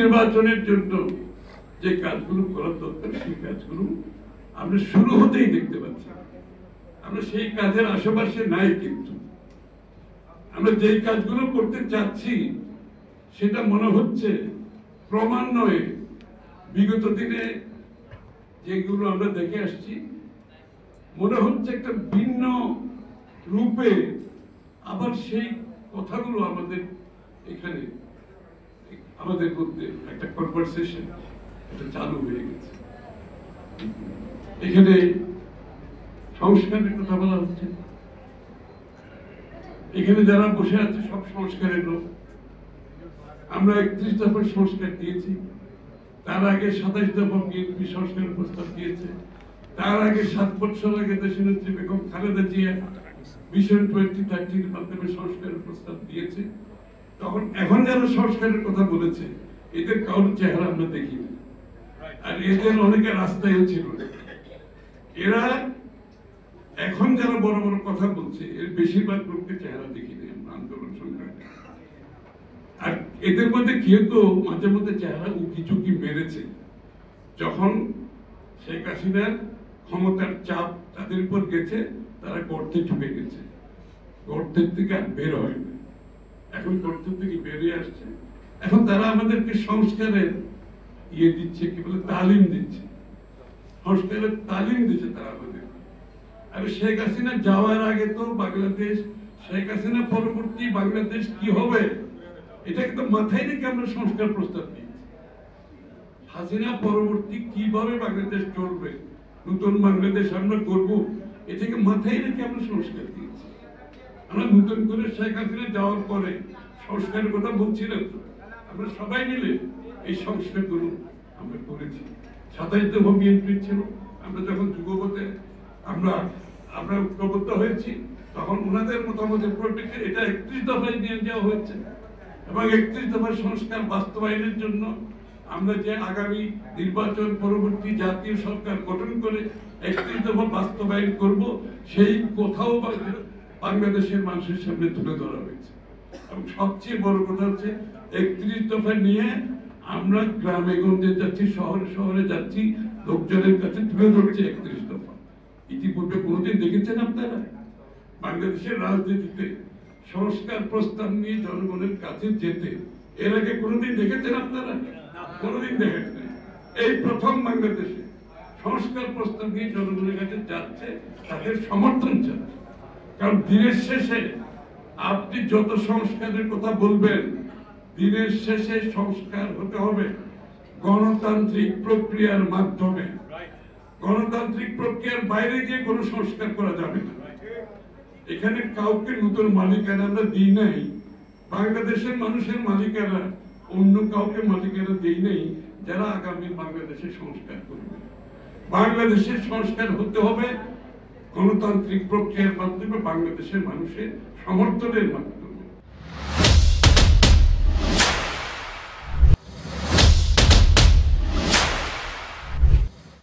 নির্বাচনের জন্য যে কাজগুলো করার দরকার সেই কাজগুলো আমরা শুরু হতেই দেখতে পাচ্ছি। আমরা সেই কাজের আশেপাশে নাই, কিন্তু আমরা যেই কাজগুলো করতে চাচ্ছি সেটা মনে হচ্ছে ক্রমান্বয়ে বিগত দিনে যেগুলো আমরা দেখে আসছি মনে হচ্ছে একটা ভিন্ন রূপে আবার সেই কথাগুলো আমাদের এখানে আমাদের মধ্যে একটা কনভারসেশন এটা চালু হয়ে গেছে। এখানে সংস্কারের কথা বলা হচ্ছে, এখানে যারা বসে আছে সব সংস্কারের লোক। আমরা 31 দফার সংস্কার দিয়েছি, তার আগে 27 দফা বিএনপি সংস্কারের প্রস্তাব দিয়েছে, তার আগে 7 বছর আগে দেশনেত্রী বেগম খালেদা জিয়া ভিশন 2030 মাধ্যমে সংস্কারের প্রস্তাব দিয়েছে। তখন এখন যারা সংস্কারের কথা বলেছে এদের কারোর চেহারা আমরা দেখি না, আর এদের অনেকে রাস্তায় ছিল। এরা এখন যারা বড় বড় কথা বলছে এর বেশিরভাগ লোককে চেহারা দেখিনি আমরা আন্দোলন সংগ্রামে। আর এদের মধ্যে কেউ তো মাঝে মধ্যে চেহারা উকি চুকি মেরেছে যখন শেখ হাসিনার ক্ষমতার চাপ তাদের উপর গেছে, তারা গর্তে ঢুকে গেছে, গর্তের থেকে আর বের হয় না। এখন গর্তের থেকে বেরিয়ে আসছে, এখন তারা আমাদেরকে সংস্কারের দিচ্ছে, কি বলে তালিম দিচ্ছে, সংস্কারের তালিম দিচ্ছে তারা আমাদের। আর শেখ হাসিনা যাওয়ার আগে তো বাংলাদেশ, শেখ হাসিনা পরবর্তী বাংলাদেশ কি হবে এটা কিন্তু মাথায় রেখে আমরা সংস্কার প্রস্তাব দিয়েছি। হাসিনা পরবর্তী কিভাবে বাংলাদেশ চলবে, নতুন বাংলাদেশ আমরা করবো, এটাকে মাথায় রেখে আমরা সংস্কার দিয়েছি। আমরা নতুন করে শেখ হাসিনা যাওয়ার পরে সংস্কারের কথা বলছিলাম তো, আমরা সবাই মিলে এই সংস্কারগুলো আমরা করেছি। 27 দফা বিএনপি ছিল, আমরা যখন যুগপথে আমরা ঐক্যবদ্ধ হয়েছি তখন ওনাদের মতামতের পরিপ্রেক্ষিতে এটা 31 দফায় নিয়ে যাওয়া হয়েছে, এবং 31 দফার সংস্কার বাস্তবায়নের জন্য আমরা যে আগামী নির্বাচন পরবর্তী জাতীয় সরকার গঠন করে 31 দফা বাস্তবায়ন করব সেই কোথাও বাংলাদেশের মানুষের সামনে তুলে ধরা হয়েছে। এবং সবচেয়ে বড় কথা হচ্ছে 31 দফা নিয়ে আমরা গ্রামে গঞ্জে যাচ্ছি, শহরে শহরে যাচ্ছি, লোকজনের কাছে তুলে ধরছে 31 দফা। ইতিপূর্বে কোনোদিন দেখেছেন আপনারা বাংলাদেশের রাজনীতিতে সংস্কার প্রস্তাব নিয়ে জনগণের কাছে যেতে? এর আগে কোনোদিন দেখেছেন আপনারা? কোনোদিন দেখেন না। এই প্রথম বাংলাদেশে সংস্কার প্রস্তাব নিয়ে জনগণের কাছে যাচ্ছে, তাদের সমর্থন চাচ্ছে। কারণ দিনের শেষে আপনি যত সংস্কারের কথা বলবেন, দিনের শেষে সংস্কার হতে হবে গণতান্ত্রিক প্রক্রিয়ার মাধ্যমে। গণতান্ত্রিক প্রক্রিয়ার বাইরে গিয়ে কোনো সংস্কার করা যাবে না। এখানে কাউকে নতুন মালিকানা আমরা দিই নাই, বাংলাদেশের মানুষের মালিকানা অন্য কাউকে মালিকানা দিই নাই যারা আগামী বাংলাদেশের সংস্কার করবে। বাংলাদেশের সংস্কার হতে হবে গণতান্ত্রিক প্রক্রিয়ার মাধ্যমে, বাংলাদেশের মানুষের সমর্থনের মাধ্যমে।